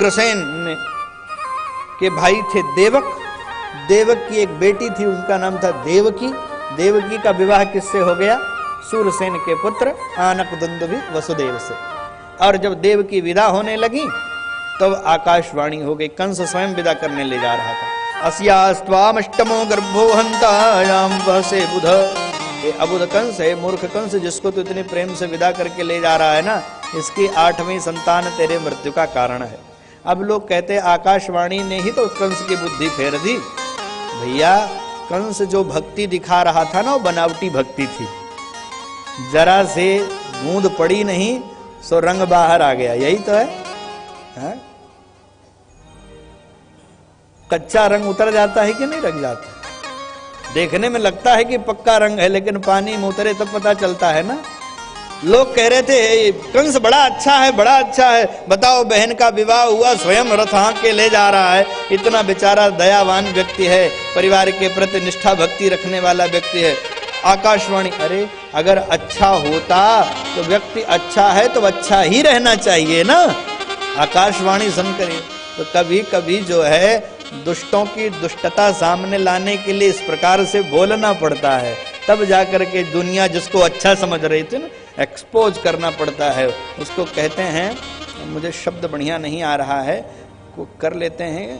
उग्रसेन के भाई थे देवक। देवक की एक बेटी थी, उनका नाम था देवकी। देवकी का विवाह किससे हो गया? सूरसेन के पुत्र आनक दुंदुभि वसुदेव से। और जब देवकी विदा होने लगी तब आकाशवाणी हो गई। कंस स्वयं विदा करने ले जा रहा था। अस्यास्त्वामष्टमो गर्भो हंतायाम वसे बुध। ये अबुध कंस है, मूर्ख कंस, जिसको तो इतने प्रेम से विदा करके ले जा रहा है ना, इसकी 8वीं संतान तेरे मृत्यु का कारण है। अब लोग कहते आकाशवाणी ने ही तो कंस की बुद्धि फेर दी। भैया कंस जो भक्ति दिखा रहा था ना, वो बनावटी भक्ति थी। जरा से बूंद पड़ी नहीं सो रंग बाहर आ गया, यही तो है, हाँ? कच्चा रंग उतर जाता है कि नहीं रंग जाता? देखने में लगता है कि पक्का रंग है, लेकिन पानी में उतरे तब पता चलता है ना। लोग कह रहे थे कंस बड़ा अच्छा है, बड़ा अच्छा है। बताओ बहन का विवाह हुआ, स्वयं रथ हाँक के ले जा रहा है। इतना बेचारा दयावान व्यक्ति है, परिवार के प्रति निष्ठा भक्ति रखने वाला व्यक्ति है। आकाशवाणी, अरे अगर अच्छा होता तो व्यक्ति अच्छा है तो अच्छा ही रहना चाहिए ना। आकाशवाणी सुनकर तो कभी कभी जो है दुष्टों की दुष्टता सामने लाने के लिए इस प्रकार से बोलना पड़ता है, तब जाकर के दुनिया जिसको अच्छा समझ रही थी ना, एक्सपोज करना पड़ता है। उसको कहते हैं, मुझे शब्द बढ़िया नहीं आ रहा है, को कर लेते हैं,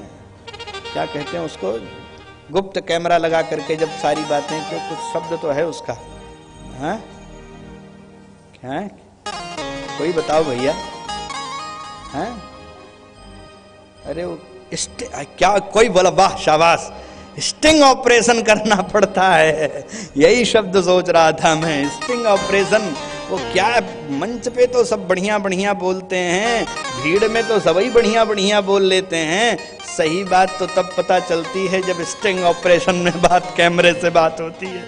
क्या कहते हैं उसको, गुप्त कैमरा लगा करके जब सारी बातें, क्यों कुछ शब्द तो है उसका, हाँ क्या कोई बताओ भैया, हाँ? अरे वो क्या कोई बोला, वाह शाबाश, स्टिंग ऑपरेशन करना पड़ता है, यही शब्द सोच रहा था मैं, स्टिंग ऑपरेशन। वो क्या, मंच पे तो सब बढ़िया बढ़िया बोलते हैं, भीड़ में तो सभी बढ़िया बढ़िया बोल लेते हैं, सही बात तो तब पता चलती है जब स्टिंग ऑपरेशन में बात, कैमरे से बात होती है।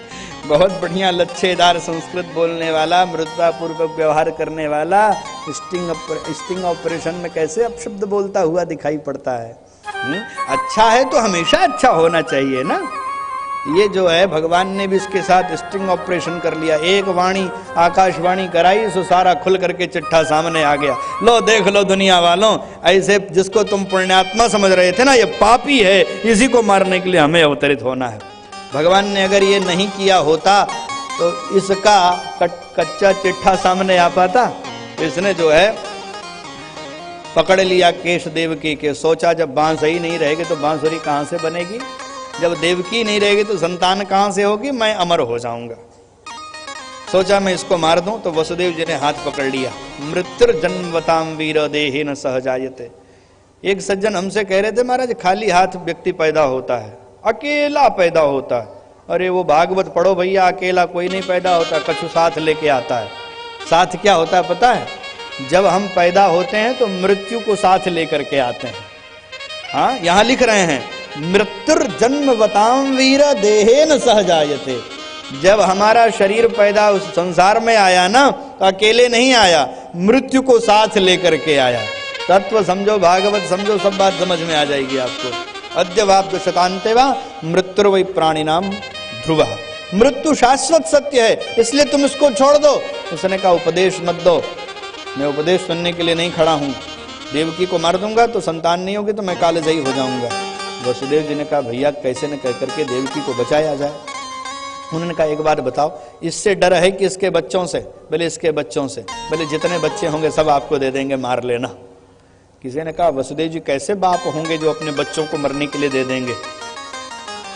बहुत बढ़िया लच्छेदार संस्कृत बोलने वाला, मृदुतापूर्वक व्यवहार करने वाला, स्टिंग ऑपरेशन में कैसे अपशब्द बोलता हुआ दिखाई पड़ता है। अच्छा है तो हमेशा अच्छा होना चाहिए ना। ये जो है भगवान ने भी इसके साथ स्टिंग ऑपरेशन कर लिया। एक वाणी आकाशवाणी कराई सो सारा खुल करके चिट्ठा सामने आ गया। लो देख लो दुनिया वालों, ऐसे जिसको तुम पुण्यात्मा समझ रहे थे ना, ये पापी है, इसी को मारने के लिए हमें अवतरित होना है। भगवान ने अगर ये नहीं किया होता तो इसका कच्चा चिट्ठा सामने आ पाता। इसने जो है पकड़ लिया केश देवकी के। सोचा जब बांसुरी नहीं रहेगी तो बांसुरी कहाँ से बनेगी, जब देवकी नहीं रहेगी तो संतान कहाँ से होगी, मैं अमर हो जाऊंगा। सोचा मैं इसको मार दूं, तो वसुदेव जी ने हाथ पकड़ लिया। मृत्युर्जन्मताम वीर देहे न सहजायते। एक सज्जन हमसे कह रहे थे, महाराज खाली हाथ व्यक्ति पैदा होता है, अकेला पैदा होता है। अरे वो भागवत पढ़ो भैया, अकेला कोई नहीं पैदा होता, कछु साथ लेके आता है। साथ क्या होता है पता है? जब हम पैदा होते हैं तो मृत्यु को साथ लेकर के आते हैं। हाँ, यहां लिख रहे हैं मृत्युर्जन्मवताम वीर देहेन सहजायते। जब हमारा शरीर पैदा उस संसार में आया ना, तो अकेले नहीं आया, मृत्यु को साथ लेकर के आया। तत्व समझो, भागवत समझो, सब बात समझ में आ जाएगी आपको। अद्यवाप्त शतान्ते वा मृत्युर्वै प्राणिनाम ध्रुवः। मृत्यु शाश्वत सत्य है, इसलिए तुम इसको छोड़ दो। उसने कहा उपदेश मत दो, मैं उपदेश सुनने के लिए नहीं खड़ा हूं। देवकी को मार दूंगा तो संतान नहीं होगी तो मैं कालजयी हो जाऊंगा। वसुदेव जी ने कहा भैया कैसे न कह करके देवकी को बचाया जाए। उन्होंने कहा एक बात बताओ, इससे डर है कि इसके बच्चों से? बोले इसके बच्चों से। बोले जितने बच्चे होंगे सब आपको दे देंगे, मार लेना। किसी ने कहा वसुदेव जी कैसे बाप होंगे जो अपने बच्चों को मरने के लिए दे देंगे?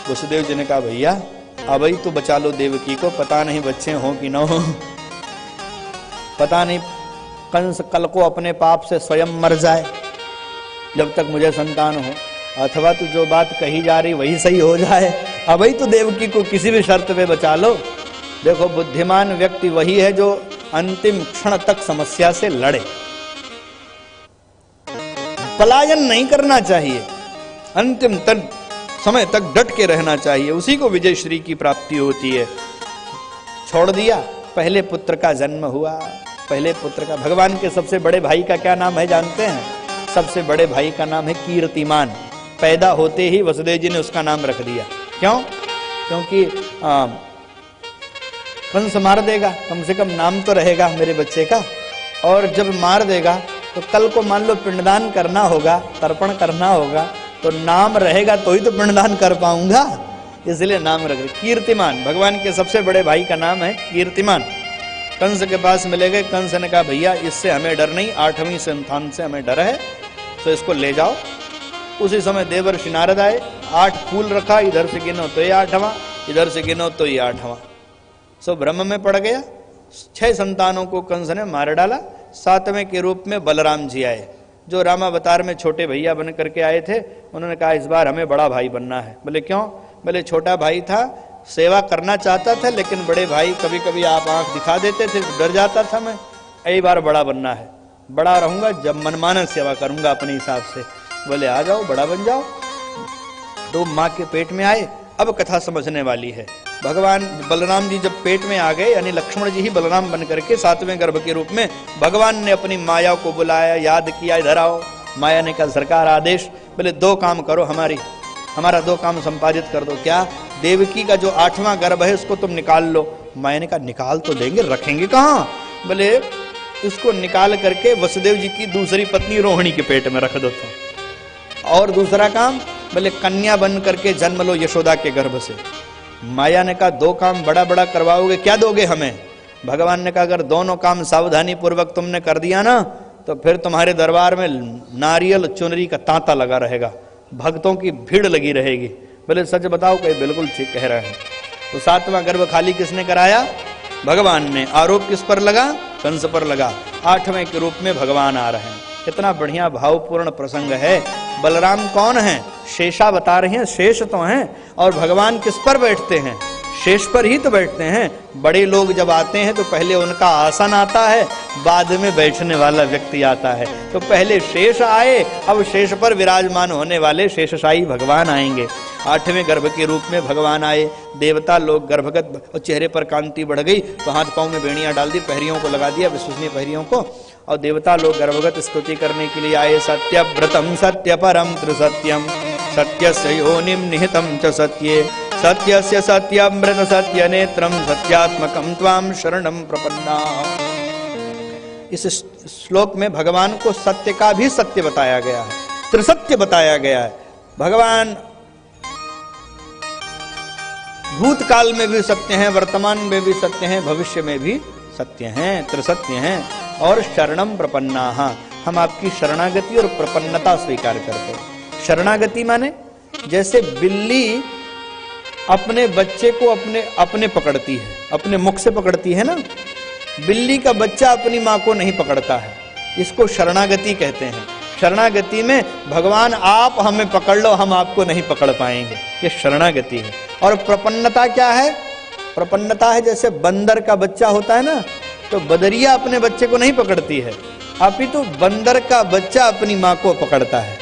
वसुदेव जी ने कहा भैया अब ही तो बचा लो देवकी को, पता नहीं बच्चे हों कि ना हो, पता नहीं कंस कल को अपने पाप से स्वयं मर जाए जब तक मुझे संतान हो, अथवा तो जो बात कही जा रही वही सही हो जाए। अब ही तो देवकी को किसी भी शर्त पे बचा लो। देखो बुद्धिमान व्यक्ति वही है जो अंतिम क्षण तक समस्या से लड़े, पलायन नहीं करना चाहिए, अंतिम तक समय तक डट के रहना चाहिए, उसी को विजय श्री की प्राप्ति होती है। छोड़ दिया, पहले पुत्र का जन्म हुआ। पहले पुत्र का, भगवान के सबसे बड़े भाई का क्या नाम है जानते हैं? सबसे बड़े भाई का नाम है कीर्तिमान। पैदा होते ही वसुदेव जी ने उसका नाम रख दिया। क्यों? क्योंकि कंस मार देगा, कम से कम नाम तो रहेगा मेरे बच्चे का, और जब मार देगा तो कल को मान लो पिंडदान करना होगा, तर्पण करना होगा, तो नाम रहेगा तो ही तो पिंडदान कर पाऊंगा, इसलिए नाम रख। कीर्तिमान, भगवान के सबसे बड़े भाई का नाम है कीर्तिमान। कंस के पास मिले गए, कंस ने कहा भैया इससे हमें डर नहीं, 8वीं संतान से हमें डर है, तो इसको ले जाओ। उसी समय देवर्षि नारद आए, 8 फूल रखा, इधर से गिनो तो ये 8वां, इधर से गिनो तो ये 8वां। सो भ्रम में पड़ गया। 6 संतानों को कंस ने मार डाला। 7वें के रूप में बलराम जी आए, जो रामावतार में छोटे भैया बन करके आए थे। उन्होंने कहा इस बार हमें बड़ा भाई बनना है। बोले क्यों? बोले छोटा भाई था, सेवा करना चाहता था, लेकिन बड़े भाई कभी कभी आप आंख दिखा देते थे, डर जाता था मैं। यही बार बड़ा बनना है, बड़ा रहूंगा, जब मनमाना सेवा करूंगा अपने हिसाब से। बोले आ जाओ, बड़ा बन जाओ। तो माँ के पेट में आए। अब कथा समझने वाली है। भगवान बलराम जी जब पेट में आ गए, यानी लक्ष्मण जी ही बलराम बन करके 7वें गर्भ के रूप में भगवान ने अपनी माया को बुलाया, याद किया, इधर आओ। माया ने कहा सरकार आदेश। बोले 2 काम करो, हमारा 2 काम संपादित कर दो। क्या? देवकी का जो 8वां गर्भ है उसको तुम निकाल लो। माया ने कहा निकाल तो देंगे, रखेंगे कहाँ? बोले इसको निकाल करके वसुदेव जी की दूसरी पत्नी रोहिणी के पेट में रख दो तो। और दूसरा काम, बोले कन्या बन करके जन्म लो यशोदा के गर्भ से। माया ने कहा 2 काम बड़ा बड़ा करवाओगे, क्या दोगे हमें? भगवान ने कहा अगर दोनों काम सावधानी पूर्वक तुमने कर दिया ना, तो फिर तुम्हारे दरबार में नारियल चुनरी का तांता लगा रहेगा, भक्तों की भीड़ लगी रहेगी। बोले सच बताओ? कहीं बिल्कुल ठीक कह रहे हैं। तो 7वां गर्भ खाली किसने कराया? भगवान ने। आरोप किस पर लगा? कंस पर लगा। 8वें के रूप में भगवान आ रहे हैं। कितना बढ़िया भावपूर्ण प्रसंग है। बलराम कौन है? शेषा बता रहे हैं, शेष तो हैं। और भगवान किस पर बैठते हैं? शेष पर ही तो बैठते हैं। बड़े लोग जब आते हैं तो पहले उनका आसन आता है, बाद में बैठने वाला व्यक्ति आता है। तो पहले शेष आए, अब शेष पर विराजमान होने वाले शेषशाही भगवान आएंगे। 8वें गर्भ के रूप में भगवान आए। देवता लोग गर्भगत, और चेहरे पर कांति बढ़ गई, तो हाथ पांव में बेड़ियां डाल दी, पहरियों को लगा दिया, विश्वसनीय पहरियों को। और देवता लोग गर्भगत स्तुति करने के लिए आए। सत्यव्रतम सत्य परम त्रिसत्यम सत्यस्य योनिम निहितम च सत्ये सत्यस्य सत्यमृत सत्य नेत्रम सत्यात्मकम त्वाम शरणम प्रपन्ना। इस श्लोक में भगवान को सत्य का भी सत्य बताया गया है, त्रिसत्य बताया गया है। भगवान भूतकाल में भी सत्य हैं, वर्तमान में भी सत्य हैं, भविष्य में भी सत्य हैं, त्रिसत्य हैं। और शरणम प्रपन्ना, हम आपकी शरणागति और प्रपन्नता स्वीकार करते हैं। शरणागति माने जैसे बिल्ली अपने बच्चे को अपने पकड़ती है, अपने मुख से पकड़ती है ना। बिल्ली का बच्चा अपनी माँ को नहीं पकड़ता है, इसको शरणागति कहते हैं। शरणागति में भगवान आप हमें पकड़ लो, हम आपको नहीं पकड़ पाएंगे, ये शरणागति है। और प्रपन्नता क्या है? प्रपन्नता है जैसे बंदर का बच्चा होता है ना, तो बदरिया अपने बच्चे को नहीं पकड़ती है, अपितु बंदर का बच्चा अपनी माँ को पकड़ता है।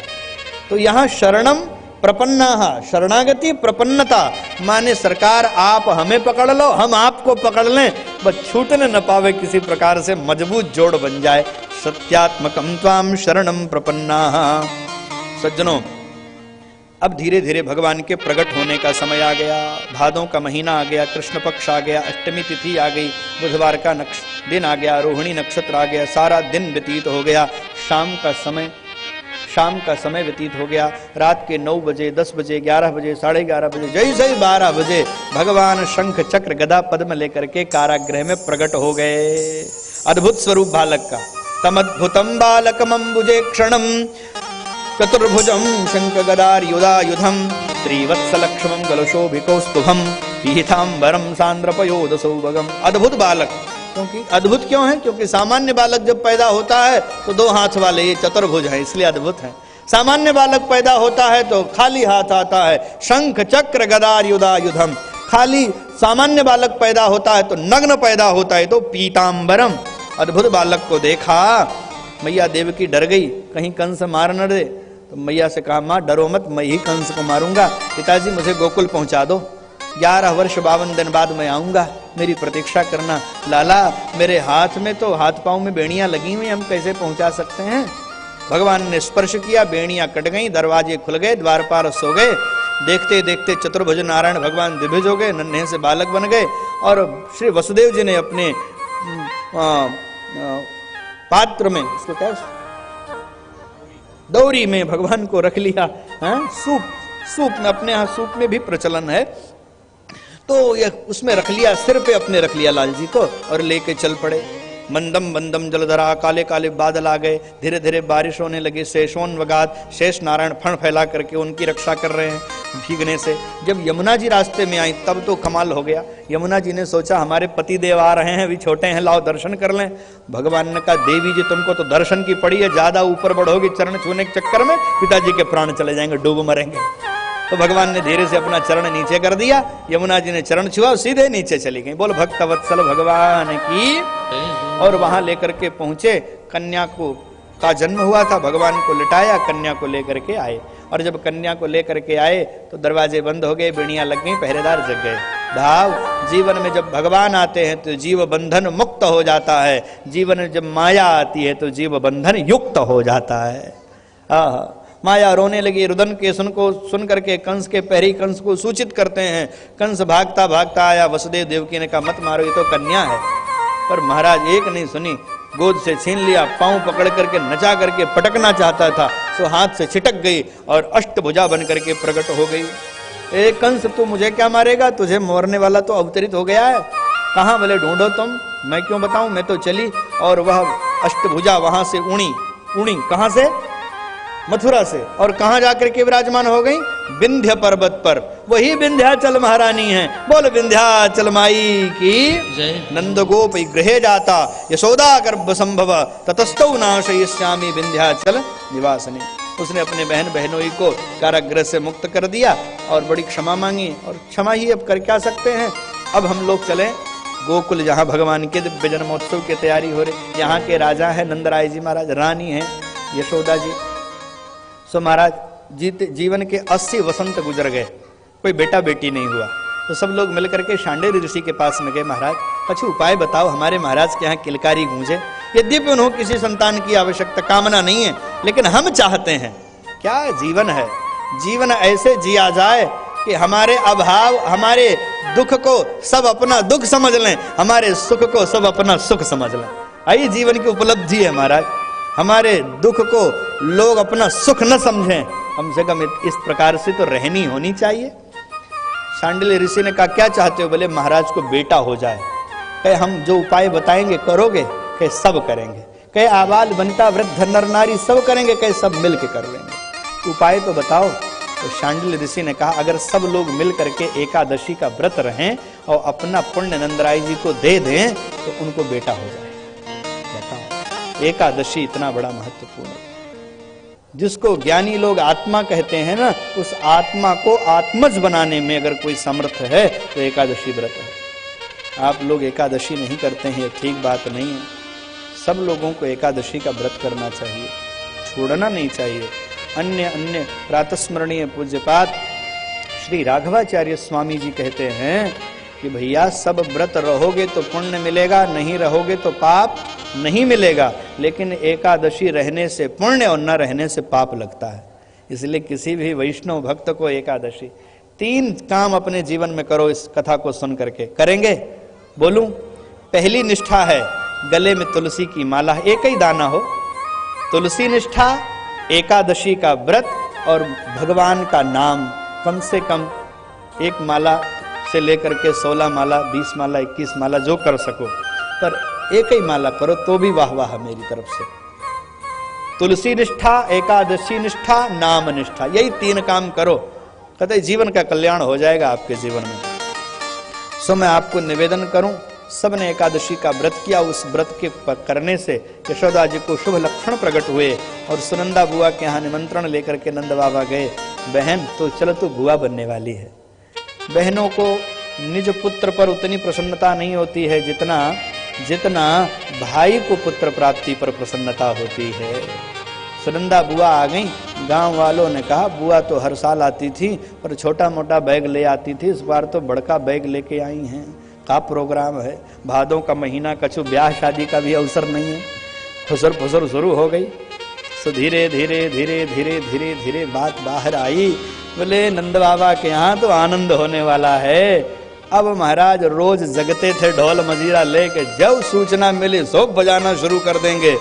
तो यहाँ शरणम प्रपन्ना, शरणागति प्रपन्नता माने सरकार आप हमें पकड़ लो, हम आपको पकड़ लें, बस छूटने न पावे किसी प्रकार से, मजबूत जोड़ बन जाए। सत्यात्मकम त्वाम शरणम प्रपन्ना। सज्जनों, अब धीरे धीरे भगवान के प्रकट होने का समय आ गया। भादों का महीना आ गया, कृष्ण पक्ष आ गया, अष्टमी तिथि आ गई, बुधवार का दिन आ गया, रोहिणी नक्षत्र आ गया, सारा दिन व्यतीत हो गया। शाम का समय व्यतीत हो गया। रात के 9 बजे, 10 बजे, 11 बजे, 11:30 बजे, जैसे ही 12 बजे भगवान शंख चक्र गदा पद्म लेकर के कारागृह में प्रकट हो गए। अद्भुत स्वरूप बालक का। तमद्भुतम बालकमंबुजे क्षणम चतुर्भुजम शंख गदार्युधायुधम त्रिवत्सलक्ष्मं गलशोभिकौस्तुभम पीतांबरम सांद्रपयोद सौभगम। अद्भुत बालक। क्योंकि अद्भुत क्यों है? क्योंकि सामान्य बालक जब पैदा होता है तो 2 हाथ वाले, ये चतुर्भुज है, इसलिए अद्भुत है। सामान्य बालक पैदा होता है तो खाली हाथ आता है, शंख चक्र गदार्युधायुधम। खाली सामान्य बालक पैदा होता है तो नग्न पैदा होता है तो पीतांबरम। अद्भुत बालक को देखा, मैया देवकी डर गई, कहीं कंस मार न दे। तो मैया से कहा माँ डरो मत, मैं ही कंस को मारूंगा, पिताजी मुझे गोकुल पहुंचा दो, 11 वर्ष 52 दिन बाद मैं आऊंगा, मेरी प्रतीक्षा करना। लाला मेरे हाथ में तो, हाथ पांव में बेड़ियां लगी हुई, हम कैसे पहुंचा सकते हैं? भगवान ने स्पर्श किया, बेड़ियां कट गई, दरवाजे खुल गए, द्वारपाल सो गए। देखते देखते चतुर्भुज नारायण भगवान दिव्य हो गए, नन्हे से बालक बन गए। और श्री वसुदेव जी ने अपने पात्र में, इसको क्या दौरी में भगवान को रख लिया। सूप में, अपने यहाँ सूप में भी प्रचलन है, तो ये उसमें रख लिया, सिर पे अपने रख लिया लाल जी को और लेके चल पड़े। मंदम मंदम जलधरा, काले काले बादल आ गए, धीरे धीरे बारिश होने लगी। शेषोन वगात, शेष नारायण फण फैला करके उनकी रक्षा कर रहे हैं भीगने से। जब यमुना जी रास्ते में आई तब तो कमाल हो गया। यमुना जी ने सोचा हमारे पति देव आ रहे हैं, अभी छोटे हैं, लाओ दर्शन कर लें। भगवान ने कहा देवी जी तुमको तो दर्शन की पड़ी है, ज्यादा ऊपर बढ़ोगी चरण छूने के चक्कर में पिताजी के प्राण चले जाएंगे, डूब मरेंगे। तो भगवान ने धीरे से अपना चरण नीचे कर दिया, यमुना जी ने चरण छुआ, सीधे नीचे चली गई। बोल भक्त वत्सल भगवान की। और वहां लेकर के पहुंचे, कन्या को का जन्म हुआ था, भगवान को लिटाया, कन्या को लेकर के आए। और जब कन्या को लेकर के आए तो दरवाजे बंद हो गए, बेड़ियां लग गई, पहरेदार जग गए। भाव, जीवन में जब भगवान आते हैं तो जीव बंधन मुक्त हो जाता है, जीवन में जब माया आती है तो जीव बंधन युक्त हो जाता है। माया रोने लगी, रुदन के सुन करके कंस के पैरी कंस को सूचित करते हैं। कंस भागता भागता आया, वसुदेव देवकी ने कहा मत मारो, ये तो कन्या है। पर महाराज एक नहीं सुनी, गोद से छीन लिया, पांव पकड़ करके नचा करके पटकना चाहता था, सो हाथ से छिटक गई और अष्टभुजा बन करके प्रकट हो गई। ए कंस, तू मुझे क्या मारेगा, तुझे मारने वाला तो अवतरित हो गया है। कहाँ बोले ढूंढो तुम, मैं क्यों बताऊं, मैं तो चली। और वह अष्टभुजा वहां से उड़ी कहां से, मथुरा से, और कहां जाकर के विराजमान हो गई, विंध्य पर्वत पर। वही विंध्याचल महारानी है। बोल विंध्याचल माई की जय। नंद गोप गृहे जाता, यशोदा गर्भ संभव, ततस्तौ नाशयिष्यामि विंध्याचल निवासने। उसने अपने बहन बहनोई को कारागृह से मुक्त कर दिया और बड़ी क्षमा मांगी, और क्षमा ही अब कर क्या सकते हैं। अब हम लोग चले गोकुल, जहाँ भगवान के दिव्य जन्मोत्सव की तैयारी हो रही। यहाँ के राजा है नंदराय जी महाराज, रानी है यशोदा जी। सो महाराज जीवन के 80 वसंत गुजर गए, कोई बेटा बेटी नहीं हुआ। तो सब लोग मिलकर के शांडिल्य ऋषि के पास में गए, महाराज कुछ उपाय बताओ, हमारे महाराज के यहाँ किलकारी गूंजे। यद्यपि उन्होंने किसी संतान की आवश्यकता कामना नहीं है, लेकिन हम चाहते हैं। क्या जीवन है, जीवन ऐसे जिया जाए कि हमारे अभाव, हमारे दुख को सब अपना दुख समझ लें, हमारे सुख को सब अपना सुख समझ लें। यही जीवन की उपलब्धि है महाराज। हमारे दुख को लोग अपना सुख न समझें, कम से कम इस प्रकार से तो रहनी होनी चाहिए। शांडिल्य ऋषि ने कहा क्या चाहते हो, बोले महाराज को बेटा हो जाए। कहे हम जो उपाय बताएंगे करोगे, कहे सब करेंगे। कहे आबाल बनता वृद्ध नर नारी सब करेंगे, कहे सब मिल के कर लेंगे, उपाय तो बताओ। तो शांडिल्य ऋषि ने कहा अगर सब लोग मिल करके एकादशी का व्रत रहें और अपना पुण्य नंदराय जी को दे दें तो उनको बेटा हो जाए। बताओ, एकादशी इतना बड़ा महत्वपूर्ण है। जिसको ज्ञानी लोग आत्मा कहते हैं ना, उस आत्मा को आत्मज बनाने में अगर कोई समर्थ है तो एकादशी व्रत है। आप लोग एकादशी नहीं करते हैं, ये ठीक बात नहीं है। सब लोगों को एकादशी का व्रत करना चाहिए, छोड़ना नहीं चाहिए। अन्य अन्य प्रातस्मरणीय पूज्यपात श्री राघवाचार्य स्वामी जी कहते हैं कि भैया सब व्रत रहोगे तो पुण्य मिलेगा, नहीं रहोगे तो पाप नहीं मिलेगा। लेकिन एकादशी रहने से पुण्य और न रहने से पाप लगता है। इसलिए किसी भी वैष्णव भक्त को एकादशी 3 काम अपने जीवन में करो। इस कथा को सुन करके करेंगे, बोलूं? पहली निष्ठा है गले में तुलसी की माला, एक ही दाना हो, तुलसी निष्ठा, एकादशी का व्रत और भगवान का नाम कम से कम 1 माला से लेकर के 16 माला, 20 माला, 21 माला जो कर सको, पर एक ही माला करो तो भी वाह वाह मेरी तरफ से। तुलसी निष्ठा, एकादशी निष्ठा, नाम निष्ठा, यही 3 काम करो, कहते जीवन का कल्याण हो जाएगा आपके जीवन में। सो मैं आपको निवेदन करूं, सबने एकादशी का व्रत किया। उस व्रत के करने से यशोदा जी को शुभ लक्षण प्रकट हुए और सुनंदा बुआ के यहाँ निमंत्रण लेकर के नंद बाबा गए। बहन तो चलो तू बुआ बनने वाली है। बहनों को निज पुत्र पर उतनी प्रसन्नता नहीं होती है जितना भाई को पुत्र प्राप्ति पर प्रसन्नता होती है। सुनंदा बुआ आ गई, गांव वालों ने कहा बुआ तो हर साल आती थी पर छोटा मोटा बैग ले आती थी, इस बार तो बड़का बैग लेके आई हैं। का प्रोग्राम है, भादों का महीना, कछु ब्याह शादी का भी अवसर नहीं है। फुसर फुसर शुरू हो गई। सो धीरे धीरे धीरे धीरे धीरे धीरे बात बाहर आई। बोले नंद बाबा के यहाँ तो आनंद होने वाला है। अब महाराज रोज जगते थे ढोल मजीरा लेके, जब सूचना मिली सो बजाना शुरू कर देंगे।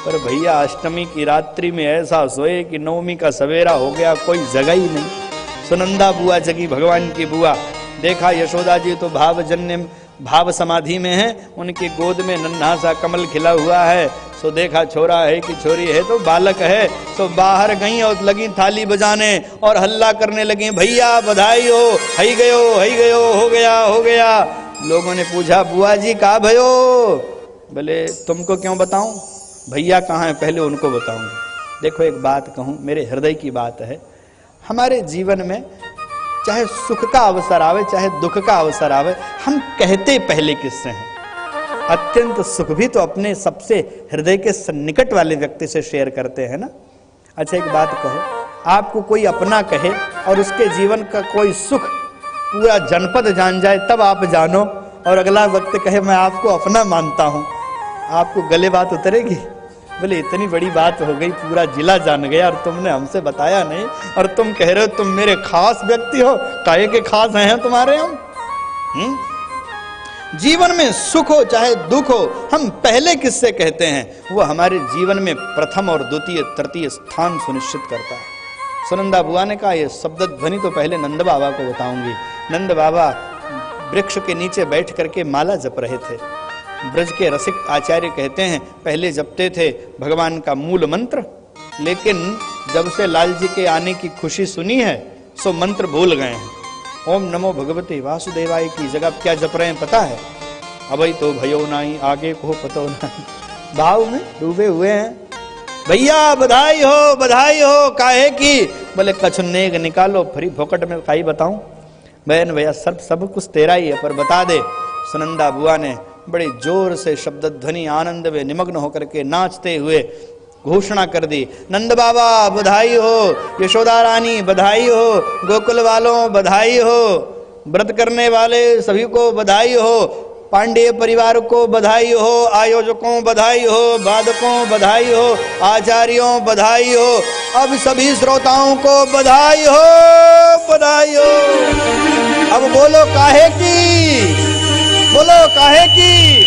पर भैया अष्टमी की रात्रि में ऐसा सोए कि नवमी का सवेरा हो गया, कोई जगह ही नहीं। सुनंदा बुआ जगी, भगवान की बुआ। देखा यशोदा जी तो भावजन्य भाव समाधि में है, उनकी गोद में नन्हा सा कमल खिला हुआ है। सो देखा छोरा है कि छोरी है, तो बालक है। तो बाहर गई और लगी थाली बजाने और हल्ला करने लगी, भैया बधाई हो, हई गयो, हई गयो, हो गया, हो गया। लोगों ने पूछा, बुआ जी का भयो? बोले तुमको क्यों बताऊं, भैया कहाँ है पहले उनको बताऊंगी। देखो एक बात कहूं, मेरे हृदय की बात है, हमारे जीवन में चाहे सुख का अवसर आवे चाहे दुख का अवसर आवे, हम कहते पहले किससे हैं? अत्यंत सुख भी तो अपने सबसे हृदय के सन्निकट वाले व्यक्ति से शेयर करते हैं ना। अच्छा एक बात कहो, आपको कोई अपना कहे और उसके जीवन का कोई सुख पूरा जनपद जान जाए तब आप जानो, और अगला वक्त कहे मैं आपको अपना मानता हूं, आपको गले बात उतरेगी? बोले इतनी बड़ी बात हो गई, पूरा जिला जान गया और तुमने हमसे बताया नहीं, और तुम कह रहे हो तुम मेरे खास व्यक्ति हो। काहे के खास हैं तुम्हारे हम? जीवन में सुख हो चाहे दुख हो, हम पहले किससे कहते हैं? वो हमारे जीवन में प्रथम और द्वितीय तृतीय स्थान सुनिश्चित करता है। सुनंदा बुआ ने कहा, ये शब्द ध्वनि तो पहले नंद बाबा को बताऊंगी। नंद बाबा वृक्ष के नीचे बैठ करके माला जप रहे थे। ब्रज के रसिक आचार्य कहते हैं पहले जपते थे भगवान का मूल मंत्र, लेकिन जब से लाल जी के आने की खुशी सुनी है सो मंत्र भूल गए हैं। ओम नमो भगवते वासुदेवाय की जगह क्या जप रहे हैं पता है? अबई तो भयो नाई, आगे को पतो नहीं, भाव में डूबे हुए हैं। भैया बधाई हो, बधाई हो। काहे की? बोले कछुन्ने निकालो, फ्री फोकट में काई बताऊं? बहन भैया सब कुछ तेरा ही है, पर बता दे। सुनंदा बुआ ने बड़े जोर से शब्द ध्वनि आनंद में निमग्न होकर के नाचते हुए घोषणा कर दी, नंद बाबा बधाई हो, यशोदा रानी बधाई हो, गोकुल वालों बधाई हो, व्रत करने वाले सभी को बधाई हो, पांडेय परिवार को बधाई हो, आयोजकों बधाई हो, वादकों बधाई हो, आचार्यों बधाई हो, अब सभी श्रोताओं को बधाई हो, बधाई हो। अब बोलो काहे की, बोलो काहे की,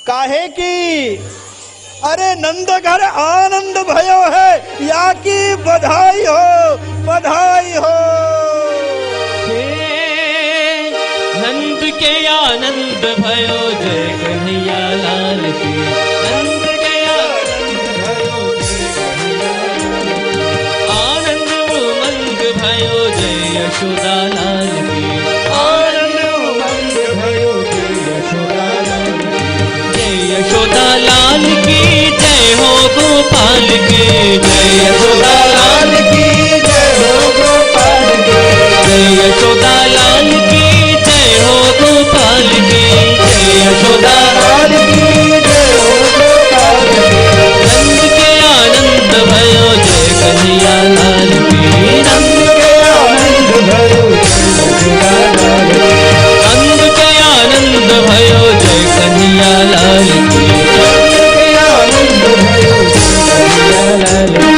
काहे की? अरे नंद घर आनंद भयो है, या की बधाई हो, बधाई हो। नंद के आनंद भयो, जय कन्हैया लाल की। नंद के आनंद भयो, आनंद उमंग भयो, जय यशोदा लाल की। आनंद उमंग भयो, जय यशोदा लाल की। जय यशोदा लाल की, जय हो गोपाल की। जय यशोदा लाल की, जय हो गोपाल की। जय यशोदा लाल की, जय हो गोपाल की। जय यशोदा लाल की, जय हो गोपाल की। नंद के आनंद भयो, जय कन्हैया लाल की। नंद के आनंद भयो, जय यशोदा लाल की। नंद के आनंद भयो, जय कन्हैया लाल की। नंद के आनंद भयो, जय कन्हैया लाल की।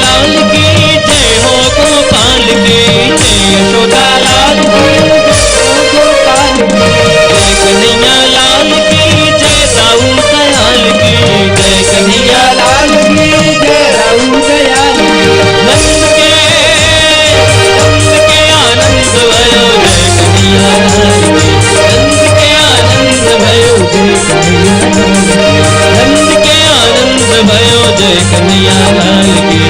लाल की जय हो गोपाल की जय यशोदा लाल की जय कन्हैया लाल की जय दाऊ दयाल की जय कन्हैया लाल की जय दाऊ दयाल नंद के आनंद भयो जय कन्हैया लाल की नंद के आनंद भयो जय कन्हैया लाल की नंद के आनंद भयो जय कन्हैया लाल की